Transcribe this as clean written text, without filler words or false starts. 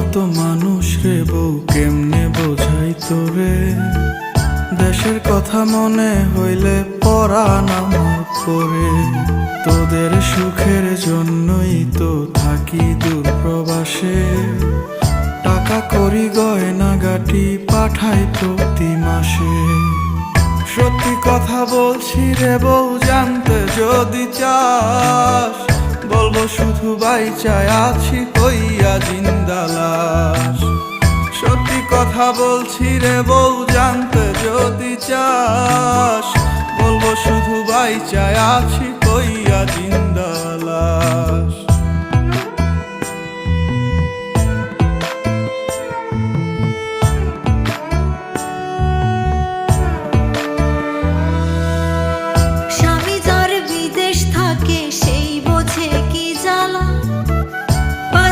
অত মানুষ রে বউ, কেমনে বোঝাই তোরে? দেশের কথা মনে হইলে পরাণ আমার করে। তোদের সুখের জন্যই তো থাকি দূর প্রবাসে। টাকা করি গয়না গাটি পাঠাই প্রতি মাসে। সত্যি কথা বলছি রে বউ, জানতে যদি চাস, বলবো শুধু বাইচায় আছি কইয়া জিন্দা লাশ। সত্যি কথা বলছি রে বউ, জানতে যদি চাস, বলবো শুধু বাইচায় আছি কইয়া জিন্দা